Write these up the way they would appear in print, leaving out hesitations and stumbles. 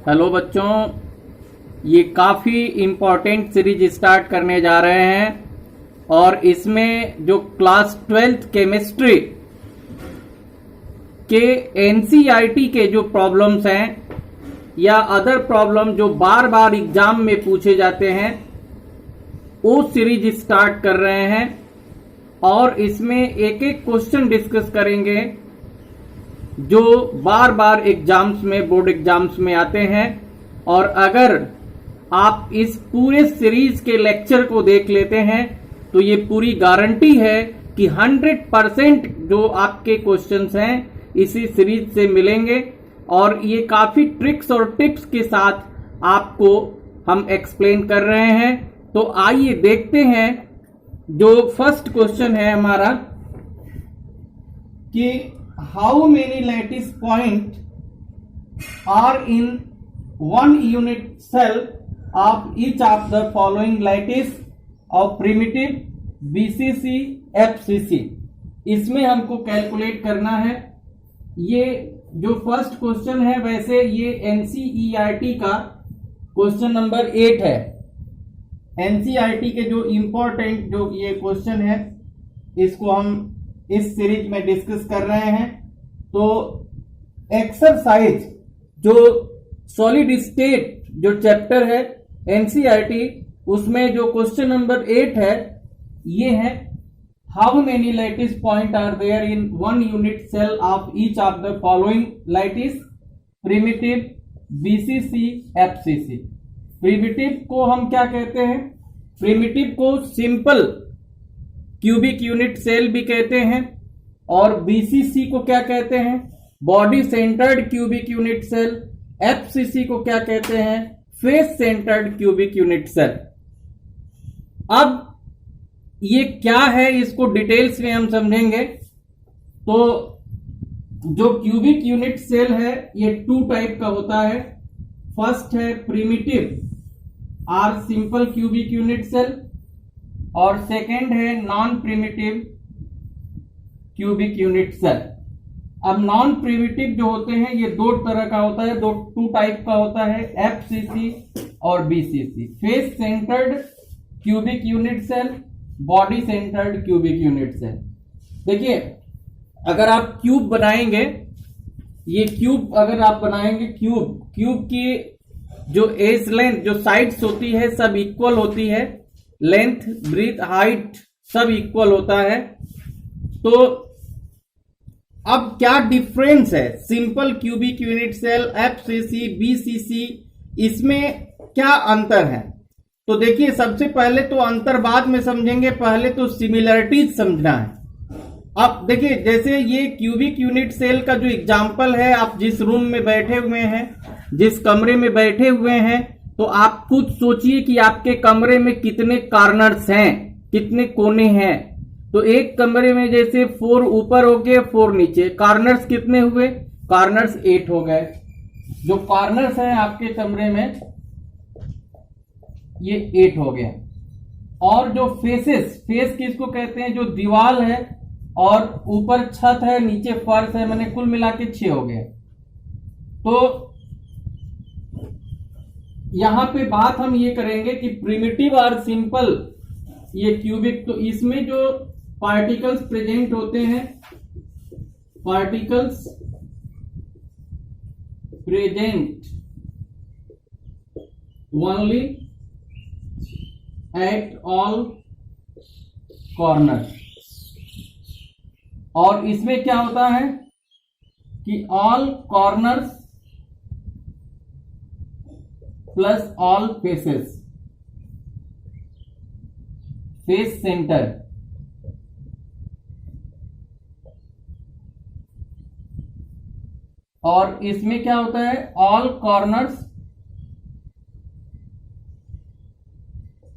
Hello बच्चों, ये काफ़ी इम्पोर्टेंट सीरीज स्टार्ट करने जा रहे हैं और इसमें जो क्लास 12th केमिस्ट्री के एनसीईआरटी के जो प्रॉब्लम्स हैं या अदर प्रॉब्लम जो बार बार एग्जाम में पूछे जाते हैं वो सीरीज स्टार्ट कर रहे हैं और इसमें एक एक क्वेश्चन डिस्कस करेंगे जो बार बार एग्जाम्स में, बोर्ड एग्जाम्स में आते हैं। और अगर आप इस पूरे सीरीज के लेक्चर को देख लेते हैं तो ये पूरी गारंटी है कि 100% जो आपके क्वेश्चंस हैं इसी सीरीज से मिलेंगे और ये काफी ट्रिक्स और टिप्स के साथ आपको हम एक्सप्लेन कर रहे हैं। तो आइए देखते हैं जो फर्स्ट क्वेश्चन है हमारा कि how many lattice point are in one unit cell of each of the following lattice of primitive BCC FCC. इसमें हमको कैलकुलेट करना है। ये जो फर्स्ट क्वेश्चन है वैसे ये एनसीईआरटी का क्वेश्चन नंबर 8 है। एनसीईआरटी के जो इंपॉर्टेंट जो ये क्वेश्चन है इसको हम इस सीरीज में डिस्कस कर रहे हैं। तो एक्सरसाइज जो सॉलिड स्टेट जो चैप्टर है एनसीईआरटी उसमें जो क्वेश्चन नंबर 8 है ये है how many lattice point are there in one unit cell of each of the following lattice primitive BCC FCC. Primitive को हम क्या कहते हैं? प्रिमिटिव को सिंपल क्यूबिक यूनिट सेल भी कहते हैं और बीसीसी को क्या कहते हैं? Body centred cubic unit cell. FCC को क्या कहते हैं? Face centred cubic unit cell. अब ये क्या है इसको डिटेल्स में हम समझेंगे। तो जो क्यूबिक यूनिट सेल है ये 2 टाइप का होता है। फर्स्ट है प्रिमिटिव और सिंपल क्यूबिक यूनिट सेल और सेकेंड है non primitive cubic unit cell. अब नॉन प्रिमिटिव जो होते हैं ये 2 तरह का होता है, 2 टाइप का होता है, एफसीसी और BCC. Face centred cubic unit cell, body centred cubic unit cell. देखिए अगर आप क्यूब बनाएंगे, ये क्यूब अगर आप बनाएंगे, क्यूब की जो एज लेंथ जो साइड्स होती है सब इक्वल होती है, लेंथ ब्रीथ हाइट सब इक्वल होता है। तो अब क्या डिफरेंस है simple cubic unit cell, FCC, BCC, इसमें क्या अंतर है? तो देखिए सबसे पहले तो अंतर बाद में समझेंगे, पहले तो सिमिलरिटीज समझना है। अब देखिए जैसे ये क्यूबिक यूनिट सेल का जो एग्जांपल है, आप जिस रूम में बैठे हुए हैं, जिस कमरे में बैठे हुए हैं, तो आप खुद सोचिए कि आपके कमरे में कितने कॉर्नर्स हैं, कितने कोने हैं। तो एक कमरे में जैसे 4 ऊपर हो गए, 4 नीचे, कॉर्नर्स कितने हुए? कॉर्नर्स 8 हो गए। जो कॉर्नर्स हैं आपके कमरे में ये 8 हो गया। और जो फेस किसको कहते हैं? जो दीवार है और ऊपर छत है, नीचे फर्श है, मैंने कुल मिला के 6 हो गए। तो यहां पे बात हम ये करेंगे कि प्रिमिटिव और सिंपल ये क्यूबिक, तो इसमें जो पार्टिकल्स प्रेजेंट होते हैं, particles present only at all corner. और इसमें क्या होता है कि all corners plus all faces, face centre. और इसमें क्या होता है? All corners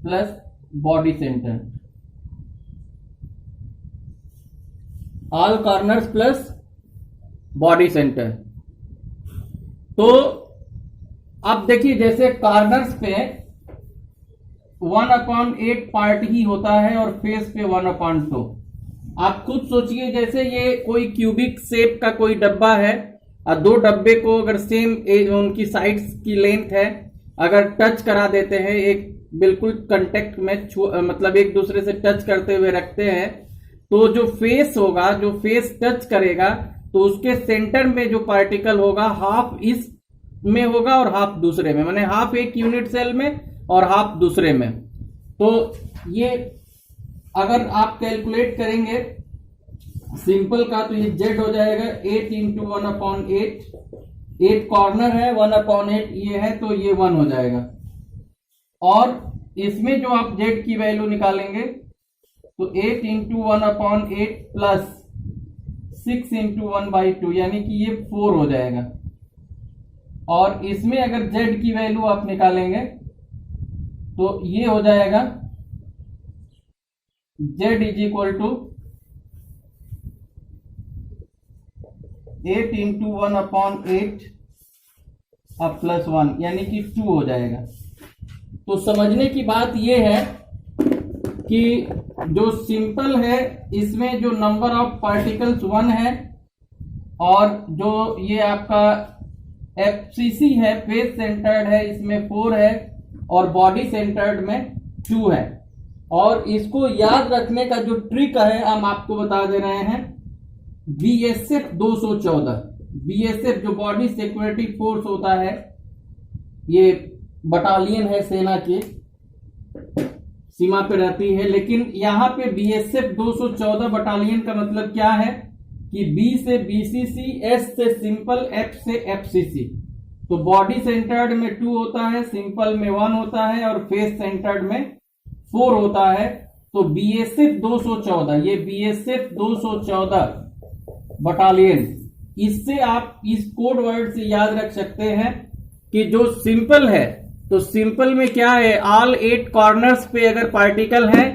plus body centre, all corners plus body centre. तो अब देखिए जैसे कॉर्नर्स पे 1/8 पार्ट ही होता है और फेस पे 1/2। आप खुद सोचिए जैसे ये कोई क्यूबिक शेप का कोई डब्बा है और दो डब्बे को अगर सेम उनकी साइड्स की लेंथ है, अगर टच करा देते हैं, एक बिल्कुल कांटेक्ट में मतलब एक दूसरे से टच करते हुए रखते हैं, तो जो फेस होगा, जो फेस टच करेगा, तो उसके सेंटर में जो पार्टिकल होगा हाफ इस में होगा और हाफ दूसरे में, माने हाफ एक यूनिट सेल में और हाफ दूसरे में। तो ये अगर आप कैलकुलेट करेंगे सिंपल का, तो ये जेड हो जाएगा 8 इंटू 1/8, 8 कॉर्नर है, 1/8 ये है, तो ये 1 हो जाएगा। और इसमें जो आप जेड की वैल्यू निकालेंगे तो 8 इंटू 1/8 प्लस 6 इंटू 1/2 यानी कि ये 4 हो जाएगा। और इसमें अगर जेड की वैल्यू आप निकालेंगे तो ये हो जाएगा Z is equal to 8 into 1/8 अब प्लस 1 यानी कि 2 हो जाएगा। तो समझने की बात यह है कि जो सिंपल है इसमें जो नंबर ऑफ पार्टिकल्स 1 है, और जो ये आपका एफसीसी है, फेस सेंटर्ड है, इसमें 4 है, और बॉडी सेंटर्ड में 2 है। और इसको याद रखने का जो ट्रिक है हम आपको बता दे रहे हैं, बीएसएफ 214, बीएसएफ जो बॉडी सिक्योरिटी फोर्स होता है, ये बटालियन है सेना की, सीमा पे रहती है, लेकिन यहां पे बीएसएफ 214 बटालियन का मतलब क्या है कि बी से बीसीसी, एस से सिंपल, एफ से एफसीसी। तो बॉडी सेंटर्ड में 2 होता है, सिंपल में 1 होता है, और फेस सेंटर्ड में 4 होता है। तो बीएसएफ 214, ये बीएसएफ 214 बटालियन, इससे आप इस कोड वर्ड से याद रख सकते हैं कि जो सिंपल है, तो सिंपल में क्या है, ऑल 8 कॉर्नर्स पे अगर पार्टिकल है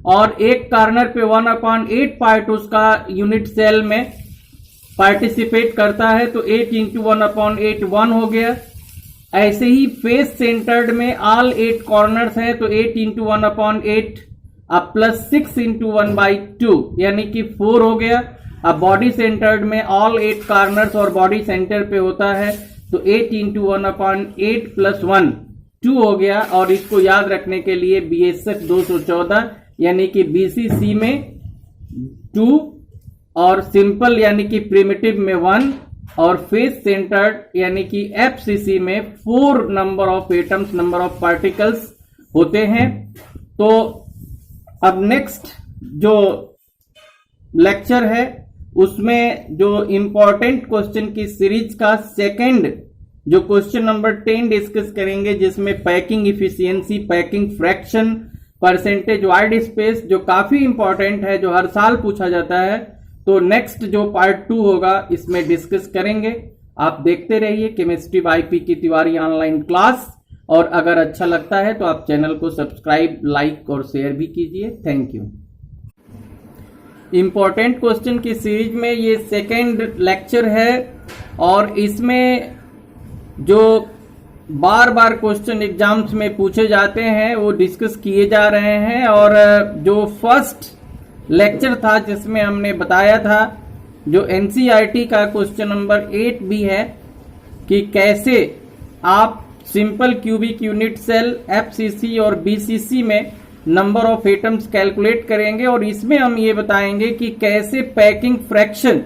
और एक कॉर्नर पे 1/8 पार्ट उसका यूनिट सेल में पार्टिसिपेट करता है, तो 8 इंटू 1/8 1 हो गया। ऐसे ही फेस सेंटर्ड में ऑल 8 कॉर्नर्स है, तो 8 इंटू 1/8 अब प्लस 6 इंटू 1/2 यानी कि 4 हो गया। अब बॉडी सेंटर्ड में ऑल 8 कॉर्नर्स और बॉडी सेंटर पे होता है, तो 8 इंटू 1/8 प्लस 1 2 हो गया। और इसको याद रखने के लिए बीएसएफ 214 यानी कि बीसीसी में 2 और सिंपल यानी कि प्रिमिटिव में 1 और फेस सेंटर्ड यानी कि एफसीसी में 4 number of atoms, number of particles होते हैं। तो अब नेक्स्ट जो लेक्चर है उसमें जो इंपॉर्टेंट क्वेश्चन की सीरीज का सेकंड जो क्वेश्चन नंबर 10 डिस्कस करेंगे, जिसमें packing efficiency, packing fraction, percentage void space, जो काफी इंपॉर्टेंट है, जो हर साल पूछा जाता है। तो नेक्स्ट जो पार्ट 2 होगा इसमें डिस्कस करेंगे। आप देखते रहिए केमिस्ट्री बाय पी की तिवारी ऑनलाइन क्लास, और अगर अच्छा लगता है तो आप चैनल को सब्सक्राइब, लाइक और शेयर भी कीजिए। Thank you. इंपॉर्टेंट क्वेश्चन की सीरीज में ये सेकेंड लेक्चर है, और इसमें जो बार बार क्वेश्चन एग्जाम्स में पूछे जाते हैं वो डिस्कस किए जा रहे हैं। और जो फर्स्ट लेक्चर था जिसमें हमने बताया था, जो एनसीईआरटी का क्वेश्चन नंबर 8 भी है कि कैसे आप simple cubic unit cell, FCC और बीसीसी में नंबर ऑफ एटम्स कैलकुलेट करेंगे। और इसमें हम ये बताएंगे कि कैसे packing fraction,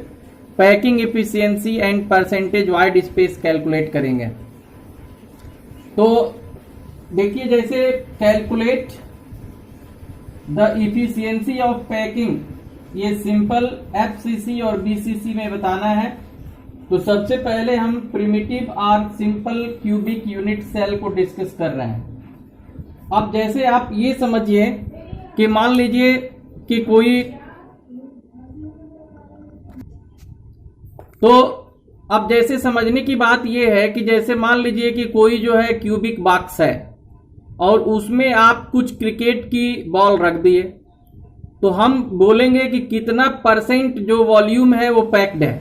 packing efficiency and percentage void space calculate करेंगे। तो देखिए, जैसे calculate the efficiency of packing, ये सिंपल एफसीसी और बीसीसी में बताना है। तो सबसे पहले हम प्रिमिटिव और सिंपल क्यूबिक यूनिट सेल को डिस्कस कर रहे हैं। अब जैसे आप ये समझिए कि मान लीजिए कि कोई, तो अब जैसे समझने की बात यह है कि जैसे मान लीजिए कि कोई जो है क्यूबिक बॉक्स है और उसमें आप कुछ क्रिकेट की बॉल रख दिए, तो हम बोलेंगे कि कितना परसेंट जो वॉल्यूम है वो पैक्ड है।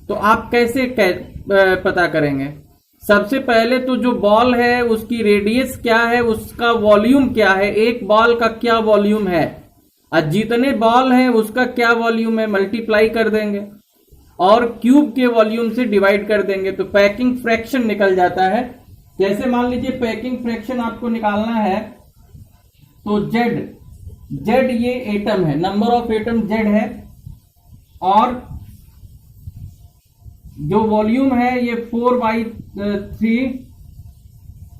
तो आप कैसे पता करेंगे? सबसे पहले तो जो बॉल है उसकी रेडियस क्या है, उसका वॉल्यूम क्या है, एक बॉल का क्या वॉल्यूम है, और जितने बॉल हैं उसका क्या वॉल्यूम है, मल्टीप्लाई कर देंगे। और क्यूब के वॉल्यूम से डिवाइड कर देंगे तो पैकिंग फ्रैक्शन निकल जाता है। जैसे मान लीजिए पैकिंग फ्रैक्शन आपको निकालना है तो जेड ये एटम है, नंबर ऑफ एटम जेड है, और जो वॉल्यूम है ये 4/3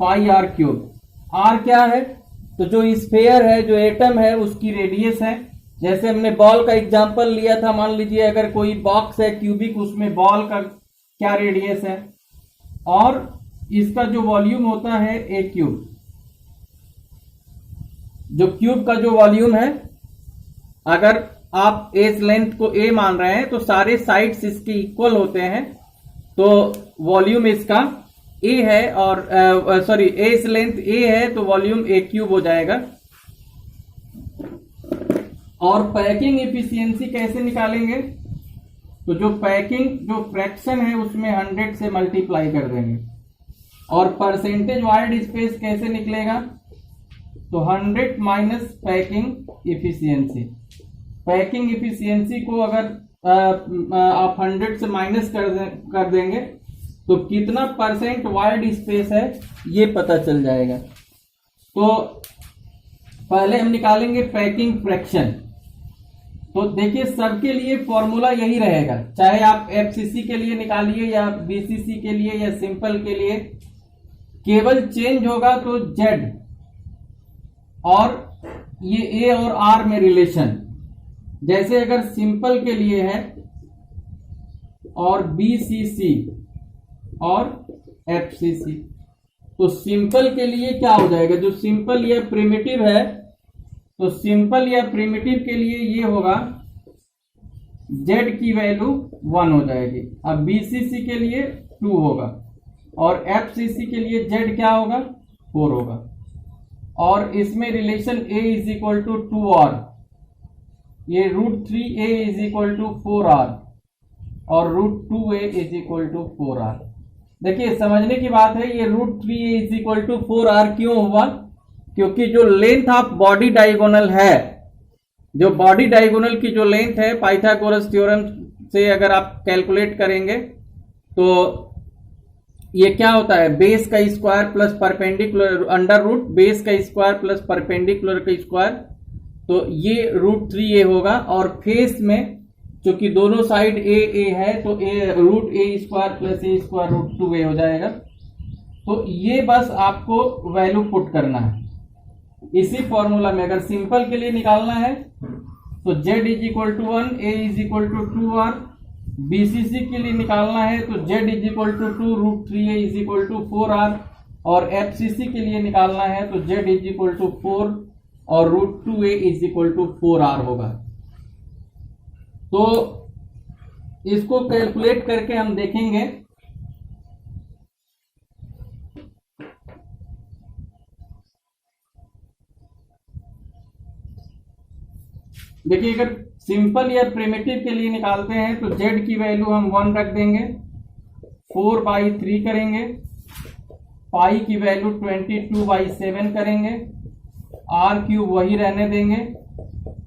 पाई आर क्यूब। आर क्या है? तो जो स्फेयर है, जो एटम है, उसकी रेडियस है। जैसे हमने बॉल का एग्जांपल लिया था, मान लीजिए अगर कोई बॉक्स है क्यूबिक, उसमें बॉल का क्या रेडियस है, और इसका जो वॉल्यूम होता है ए क्यूब। जो क्यूब का जो वॉल्यूम है, अगर आप एज लेंथ को ए मान रहे हैं तो सारे साइड्स इसके इक्वल होते हैं, तो वॉल्यूम इसका ए है, और सॉरी एज लेंथ ए है तो वॉल्यूम ए क्यूब हो जाएगा। और पैकिंग एफिशिएंसी कैसे निकालेंगे? तो जो पैकिंग जो फ्रैक्शन है उसमें 100 से मल्टीप्लाई कर देंगे। और परसेंटेज वाइड स्पेस कैसे निकलेगा? तो 100 minus packing efficiency. Packing efficiency को अगर आप 100 से माइनस कर देंगे तो कितना परसेंट वाइड स्पेस है ये पता चल जाएगा। तो पहले हम निकालेंगे पैकिंग फ्रैक्शन। तो देखिए सबके लिए फॉर्मूला यही रहेगा, चाहे आप एफसीसी के लिए निकालिए या बीसीसी के लिए या सिंपल के लिए, केवल चेंज होगा तो जेड और ये ए और आर में रिलेशन। जैसे अगर सिंपल के लिए है और बीसीसी और एफसीसी, तो सिंपल के लिए क्या हो जाएगा? जो सिंपल या प्रिमिटिव है, तो सिंपल या प्रिमिटिव के लिए ये होगा जेड की वैल्यू 1 हो जाएगी। अब बीसीसी के लिए 2 होगा, और एफसीसी के लिए जेड क्या होगा? 4 होगा। और इसमें relation a is equal to 2r, ये √3a is equal to 4r और √2a is equal to 4r। देखिए समझने की बात है, ये √3a is equal to 4r क्यों हुआ? क्योंकि जो लेंथ ऑफ बॉडी डायगोनल है, जो बॉडी डायगोनल की जो लेंथ है, पाइथागोरस थ्योरम से अगर आप कैलकुलेट करेंगे तो ये क्या होता है? बेस का square plus perpendicular under root base का स्क्वायर प्लस परपेंडिकुलर का स्क्वायर, तो ये √3a होगा। और फेस में चूंकि दोनों साइड ए है तो √a² प्लस a² √2a हो जाएगा। तो ये बस आपको वैल्यू पुट करना है इसी फॉर्मूला में। अगर सिंपल के लिए निकालना है तो z is equal to 1, a is equal to 2r। BCC के लिए निकालना है तो z is equal to 2, √3a is equal to 4r। और एफसीसी के लिए निकालना है तो z इज इक्वल टू 4 और √2a is equal to 4r होगा। तो इसको कैलकुलेट करके हम देखेंगे। देखिए अगर सिंपल या प्रिमिटिव के लिए निकालते हैं तो z की वैल्यू हम 1 रख देंगे, 4/3 करेंगे, पाई की वैल्यू 22/7 करेंगे, r क्यूब वही रहने देंगे,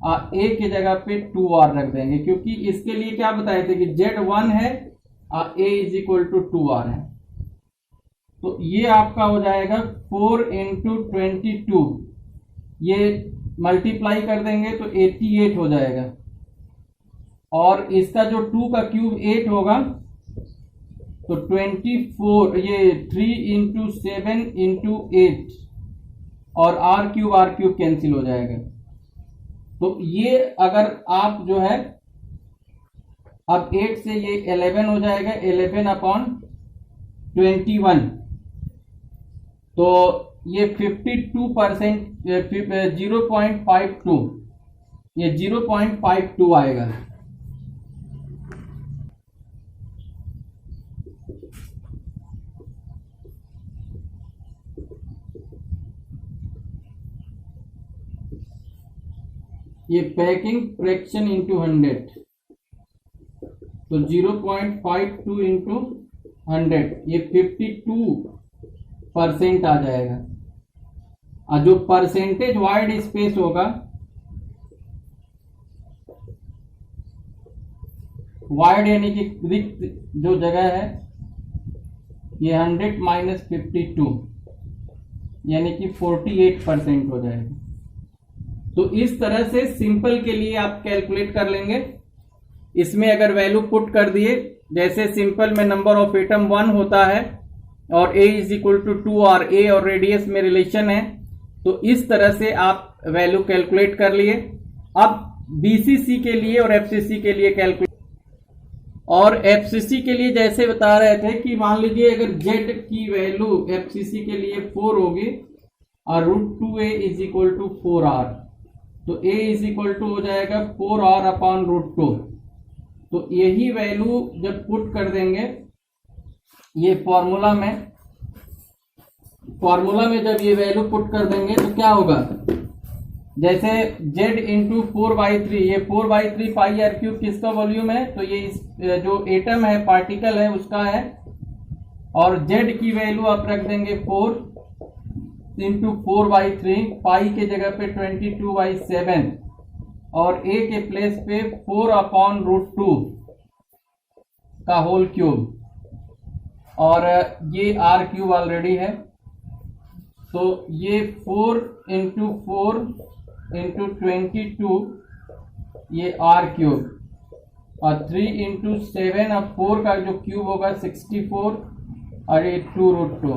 a की जगह पे 2r रख देंगे, क्योंकि इसके लिए क्या बताए थे कि z 1 है, a is equal to 2r है। तो ये आपका हो जाएगा 4 × 22, ये मल्टीप्लाई कर देंगे तो 88 हो जाएगा। और इसका जो 2 का क्यूब 8 होगा तो 24, ये 3 × 7 × 8, और r क्यूब कैंसिल हो जाएगा। तो ये अगर आप जो है अब 8 से ये 11 हो जाएगा, 11/21, तो ये 52%, 0.52, ये 0.52 आएगा। ये पैकिंग फ्रैक्शन इंटू 100, तो 0.52 इंटू 100, ये 52% आ जाएगा। और जो परसेंटेज वाइड स्पेस होगा वाइड यानी कि रिक्त जो जगह है ये 100 माइनस 52 यानी कि 48% हो जाएगा। तो इस तरह से सिंपल के लिए आप कैलकुलेट कर लेंगे। इसमें अगर वैल्यू पुट कर दिए, जैसे सिंपल में नंबर ऑफ एटम 1 होता है और a इज इक्वल टू 2 और a और रेडियस में रिलेशन है, तो इस तरह से आप वैल्यू कैलकुलेट कर लिए। अब बीसीसी के लिए और एफसीसी के लिए कैलकुलेट, और एफसीसी के लिए जैसे बता रहे थे कि मान लीजिए अगर जेड की वैल्यू एफसीसी के लिए 4 होगी और √2a is equal to 4r, तो a इज इक्वल टू हो जाएगा 4r अपॉन √2। तो यही वैल्यू जब पुट कर देंगे ये फॉर्मूला में जब ये वैल्यू पुट कर देंगे तो क्या होगा, जैसे z इंटू 4/3, ये 4/3 पाई आर क्यूब किसका वॉल्यूम है, तो ये जो एटम है पार्टिकल है उसका है। और z की वैल्यू आप रख देंगे 4 इंटू 4/3, पाई के जगह पे 22/7 और a के प्लेस पे 4 अपॉन √2 का होल क्यूब, और ये r क्यूब ऑलरेडी है, तो ये 4 इंटू 4 इंटू 22 ये r क्यूब, और 3 इंटू 7 अब 4 का जो क्यूब होगा 64 और ये 2√2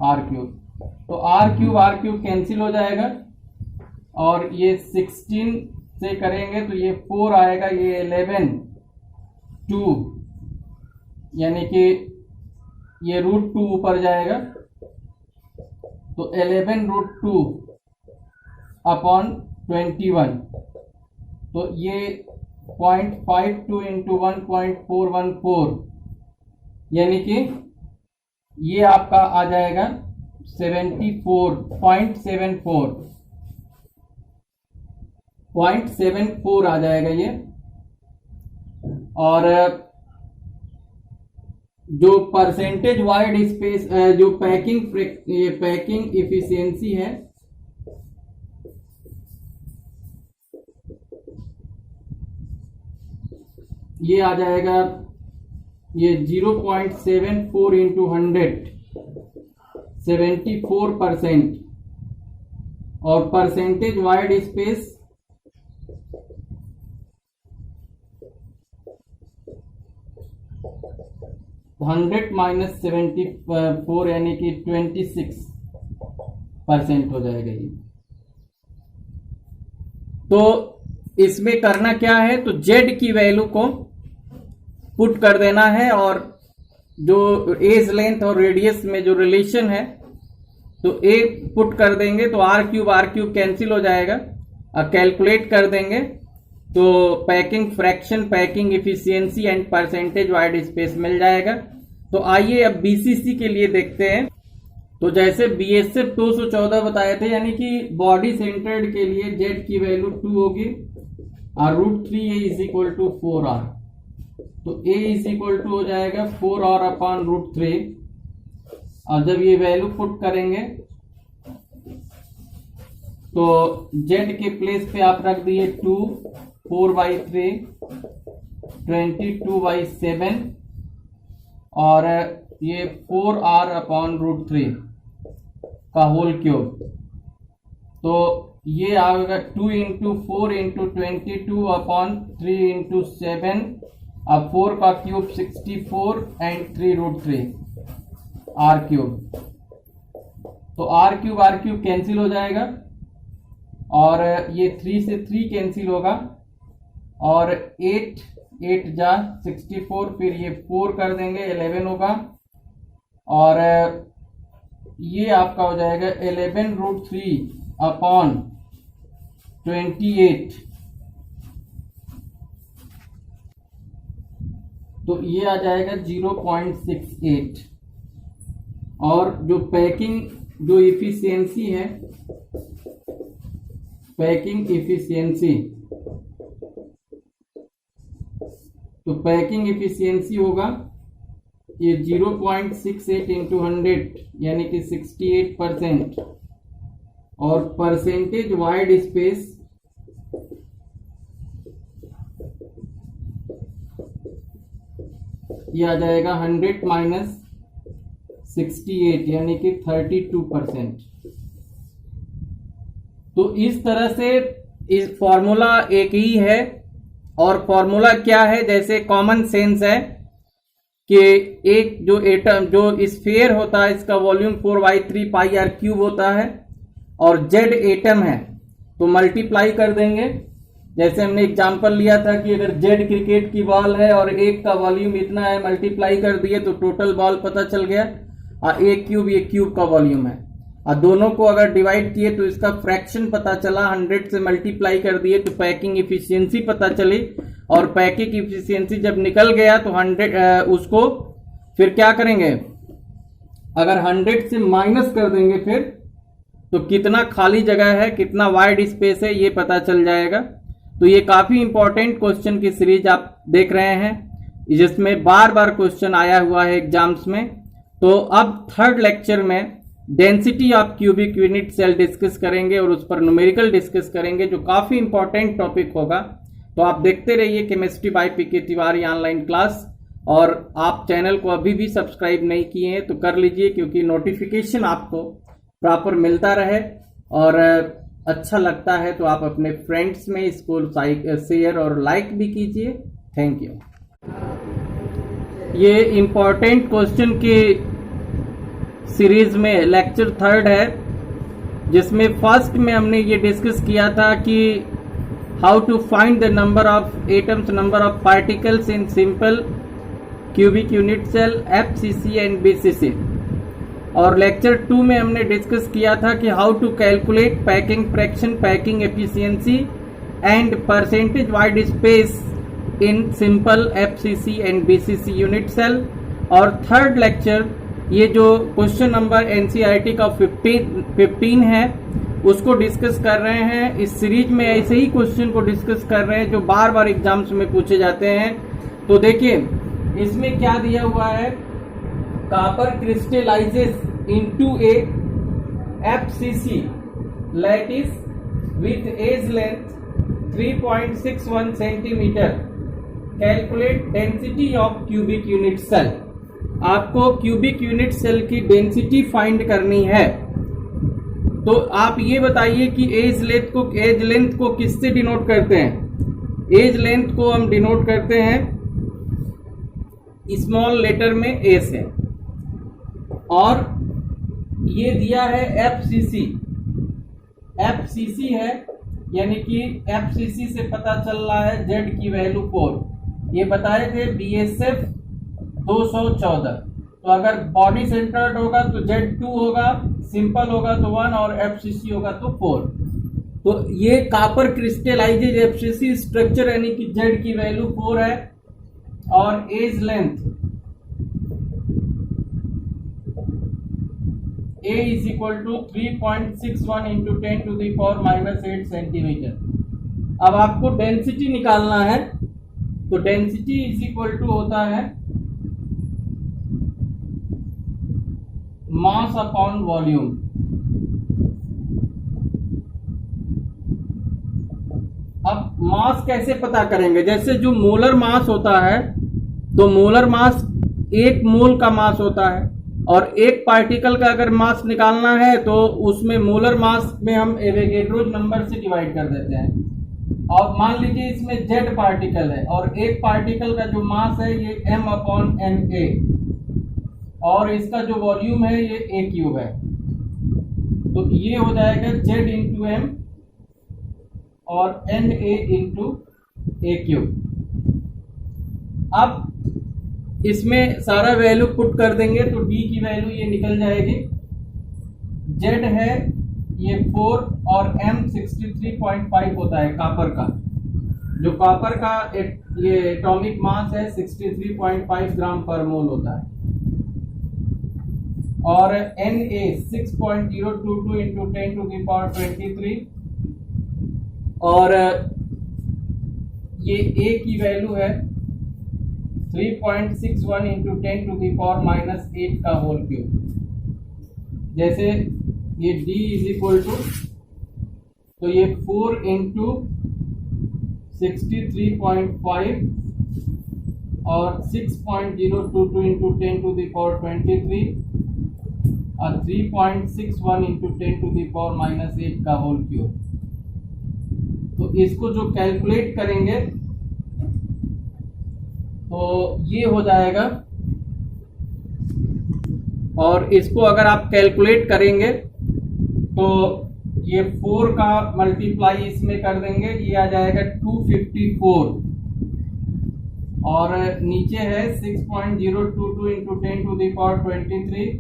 r क्यूब। तो r क्यूब कैंसिल हो जाएगा और ये 16 से करेंगे तो ये 4 आएगा, ये 11 2 यानी कि ये √2 ऊपर जाएगा, तो 11√2 अपॉन 21, तो ये 0.52 इंटू 1.414 यानी कि ये आपका आ जाएगा 0.74 आ जाएगा ये। और जो परसेंटेज वाइड स्पेस जो पैकिंग इफिशियंसी है, ये आ जाएगा ये 0.74 इंटू 100 74%, और परसेंटेज वाइड स्पेस 100 माइनस 74 यानी कि 26% हो जाएगा ये। तो इसमें करना क्या है, तो z की वैल्यू को पुट कर देना है, और जो एज लेंथ और रेडियस में जो रिलेशन है तो a पुट कर देंगे तो r क्यूब कैंसिल हो जाएगा, और कैलकुलेट कर देंगे तो packing fraction, packing efficiency and percentage void space मिल जाएगा। तो आइए अब बीसीसी के लिए देखते हैं। तो जैसे बीएसएफ 214 बताए थे, यानी कि बॉडी सेंटर्ड के लिए z की वैल्यू 2 होगी और √3a is equal to 4r, तो a इज इक्वल टू हो जाएगा 4r अपॉन √3, और जब ये वैल्यू पुट करेंगे तो z के प्लेस पे आप रख दिए 2, 4/3, 22/7 और ये 4r अपॉन √3 का होल क्यूब, तो ये आएगा 2 इंटू 4 इंटू 22 अपॉन 3 इंटू 7, अब 4 का क्यूब 64 एंड 3√3 r क्यूब, तो r क्यूब कैंसिल हो जाएगा, और ये 3 से 3 कैंसिल होगा, और 8 जा 64, फिर ये 4 कर देंगे 11 होगा, और ये आपका हो जाएगा 11√3 अपॉन 28, तो ये आ जाएगा 0.68। और जो पैकिंग जो इफिशियंसी है, पैकिंग इफिशियंसी, तो पैकिंग इफिशियंसी होगा ये 0.68 इंटू 100 यानी कि 68%, और परसेंटेज वाइड स्पेस ये आ जाएगा 100 माइनस 68 यानी कि 32%। तो इस तरह से इस फॉर्मूला एक ही है, और फॉर्मूला क्या है, जैसे कॉमन सेंस है कि एक जो एटम जो स्फीयर होता है इसका वॉल्यूम 4/3 पाई आर क्यूब होता है, और जेड एटम है तो मल्टीप्लाई कर देंगे। जैसे हमने एग्जांपल लिया था कि अगर जेड क्रिकेट की बॉल है और एक का वॉल्यूम इतना है, मल्टीप्लाई कर दिए तो टोटल बॉल पता चल गया, और एक क्यूब ये क्यूब का वॉल्यूम है, और दोनों को अगर डिवाइड किए तो इसका फ्रैक्शन पता चला, 100 से मल्टीप्लाई कर दिए तो पैकिंग इफिशियंसी पता चली, और पैकिंग इफिशियंसी जब निकल गया तो 100 उसको फिर क्या करेंगे, अगर 100 से माइनस कर देंगे फिर तो कितना खाली जगह है, कितना वाइड स्पेस है, ये पता चल जाएगा। तो ये काफी इंपॉर्टेंट क्वेश्चन की सीरीज आप देख रहे हैं, जिसमें बार बार क्वेश्चन आया हुआ है एग्जाम्स में। तो अब थर्ड लेक्चर में density of cubic unit cell discuss करेंगे और उस पर न्यूमेरिकल डिस्कस करेंगे, जो काफी इंपॉर्टेंट टॉपिक होगा। तो आप देखते रहिए chemistry by PK Tiwari online class, और आप चैनल को अभी भी सब्सक्राइब नहीं किए हैं तो कर लीजिए, क्योंकि नोटिफिकेशन आपको प्रॉपर मिलता रहे, और अच्छा लगता है तो आप अपने फ्रेंड्स में इसको शेयर और लाइक भी कीजिए। Thank you. ये इंपॉर्टेंट क्वेश्चन की सीरीज में लेक्चर थर्ड है, जिसमें फर्स्ट में हमने ये डिस्कस किया था कि how to find the number of atoms, number of particles in simple cubic unit cell FCC and BCC. और लेक्चर 2 में हमने डिस्कस किया था कि how to calculate packing fraction, packing efficiency and percentage void space in simple FCC and BCC unit cell. और third lecture ये जो question number NCERT का 15 है उसको डिस्कस कर रहे हैं। इस सीरीज में ऐसे ही क्वेश्चन को डिस्कस कर रहे हैं जो बार बार एग्जाम्स में पूछे जाते हैं। तो देखिए इसमें क्या दिया हुआ है, copper crystallizes into a FCC lattice with edge length 3.61 centimeter. Calculate density of cubic unit cell. आपको क्यूबिक यूनिट सेल की डेंसिटी फाइंड करनी है। तो आप ये बताइए कि एज लेंथ को किससे डिनोट करते हैं। एज लेंथ को हम डिनोट करते हैं स्मॉल लेटर में ए से, और ये दिया है एफसीसी। एफसीसी है यानी कि एफसीसी से पता चल रहा है जेड की वैल्यू 4। ये बताए थे बीएसएफ 214। तो अगर बॉडी सेंटर्ड होगा तो जेड 2 होगा, सिंपल होगा तो 1 और एफसीसी होगा तो 4। तो ये कॉपर क्रिस्टलाइजेज एफसीसी स्ट्रक्चर यानी कि जेड की वैल्यू 4 है, और edge length A is equal to 3.61 into 10 to the power minus 8 centimetre. अब आपको डेंसिटी निकालना है, तो डेंसिटी इज इक्वल टू होता है मास अपॉन वॉल्यूम। अब मास कैसे पता करेंगे, जैसे जो मोलर मास होता है तो मोलर मास 1 मोल का मास होता है, और एक पार्टिकल का अगर मास निकालना है तो उसमें मोलर मास में हम एवोगैड्रो नंबर से डिवाइड कर देते हैं। और मान लीजिए इसमें जेड पार्टिकल है और एक पार्टिकल का जो मास है ये m/na, और इसका जो वॉल्यूम है ये a क्यूब है। तो ये हो जाएगा z इंटू एम और na इंटू a क्यूब। अब इसमें सारा वैल्यू पुट कर देंगे तो d की वैल्यू ये निकल जाएगी। z है ये 4 और m 63.5 होता है कॉपर का। जो कॉपर का ये एटॉमिक मास है 63.5 ग्राम पर मोल होता है, और Na 6.022 into 10 to the power 23, और ये A की वैल्यू है 3.61 into 10 to the power minus 8 का होल क्यूब। जैसे ये D इज इक्वल टू, तो ये 4 इंटू 63.5 और 6.022 इंटू 10⁻23 और 3.61 इंटू 10⁻⁻8 का होल क्यूब। तो इसको जो कैलकुलेट करेंगे तो ये हो जाएगा, और इसको अगर आप कैलकुलेट करेंगे तो ये 4 का मल्टीप्लाई इसमें कर देंगे, ये आ जाएगा 254 और नीचे है 6.022 इंटू 10⁻23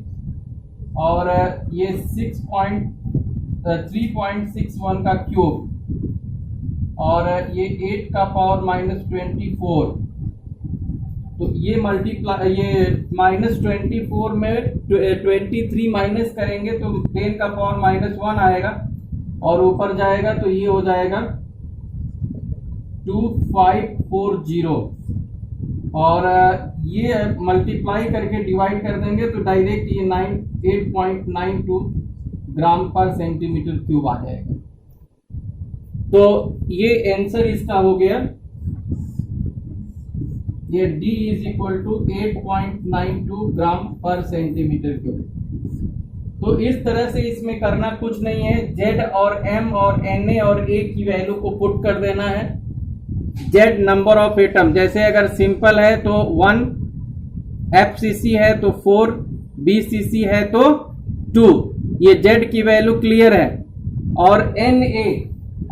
और ये 3.61 का क्यूब और ये 8 का पावर -24। तो ये मल्टीप्लाई, ये -24 में 23 माइनस करेंगे तो 10 का पावर -1 आएगा और ऊपर जाएगा तो ये हो जाएगा 2540 और ये मल्टीप्लाई करके डिवाइड कर देंगे तो डायरेक्ट ये 8.92 ग्राम पर सेंटीमीटर क्यूब आ जाएगा। तो ये आंसर इसका हो गया, ये D इज इक्वल टू 8.92 ग्राम पर सेंटीमीटर क्यूब। तो इस तरह से इसमें करना कुछ नहीं है, Z और M और Na और A की वैल्यू को पुट कर देना है। Z नंबर ऑफ एटम, जैसे अगर सिंपल है तो 1, FCC है तो 4, BCC है तो 2, ये Z की वैल्यू क्लियर है। और Na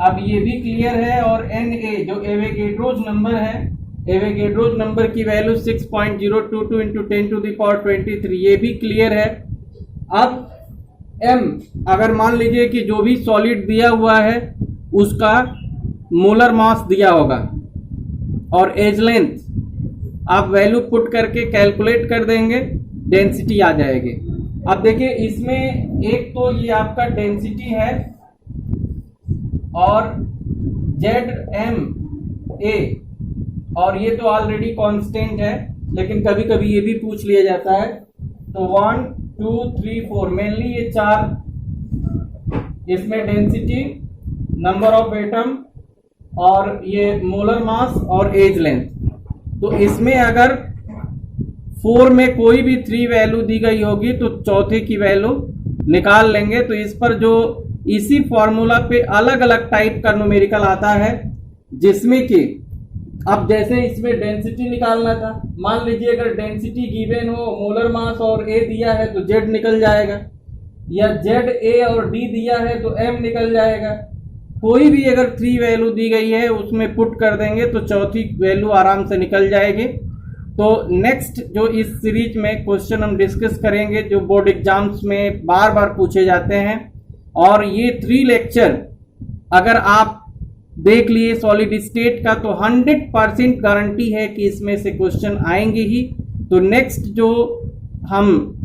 अब ये भी क्लियर है और Na जो एवोगैड्रोज नंबर है, एवोगैड्रोज नंबर की वैल्यू 6.022 इंटू 10⁻23, ये भी क्लियर है। अब M, अगर मान लीजिए कि जो भी सॉलिड दिया हुआ है उसका मोलर मास दिया होगा और एज लेंथ आप वैल्यू पुट करके कैलकुलेट कर देंगे, डेंसिटी आ जाएगी। अब देखिए इसमें एक तो ये आपका डेंसिटी है और ZMA और ये तो ऑलरेडी कांस्टेंट है, लेकिन कभी कभी ये भी पूछ लिया जाता है। तो 1 2 3 4 मेनली ये 4, इसमें डेंसिटी, नंबर ऑफ एटम और ये मोलर मास और एज लेंथ। तो इसमें अगर 4 में कोई भी 3 वैल्यू दी गई होगी तो चौथे की वैल्यू निकाल लेंगे। तो इस पर जो इसी फॉर्मूला पे अलग अलग टाइप का न्यूमेरिकल आता है, जिसमें कि अब जैसे इसमें डेंसिटी निकालना था, मान लीजिए अगर डेंसिटी गिवन हो, मोलर मास और A दिया है तो Z निकल जाएगा, या Z A और D दिया है तो M निकल जाएगा। कोई भी अगर 3 वैल्यू दी गई है उसमें पुट कर देंगे तो चौथी वैल्यू आराम से निकल जाएगी। तो नेक्स्ट जो इस सीरीज में क्वेश्चन हम डिस्कस करेंगे जो बोर्ड एग्जाम्स में बार बार पूछे जाते हैं, और ये 3 लेक्चर अगर आप देख लिए सॉलिड स्टेट का तो 100% गारंटी है कि इसमें से क्वेश्चन आएंगे ही। तो नेक्स्ट जो हम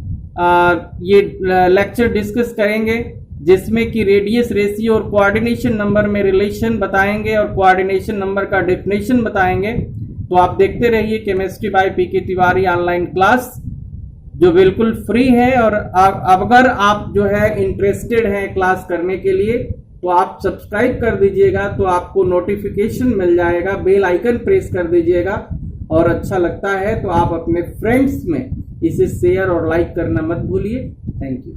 ये लेक्चर डिस्कस करेंगे जिसमें कि रेडियस रेशियो और कोऑर्डिनेशन नंबर में रिलेशन बताएंगे और कोऑर्डिनेशन नंबर का डेफिनेशन बताएंगे। तो आप देखते रहिए chemistry by PK Tiwari online class, जो बिल्कुल फ्री है। और अगर आप जो है इंटरेस्टेड हैं क्लास करने के लिए तो आप सब्सक्राइब कर दीजिएगा, तो आपको नोटिफिकेशन मिल जाएगा, बेल आइकन प्रेस कर दीजिएगा। और अच्छा लगता है तो आप अपने फ्रेंड्स में इसे शेयर और लाइक करना मत भूलिए। Thank you.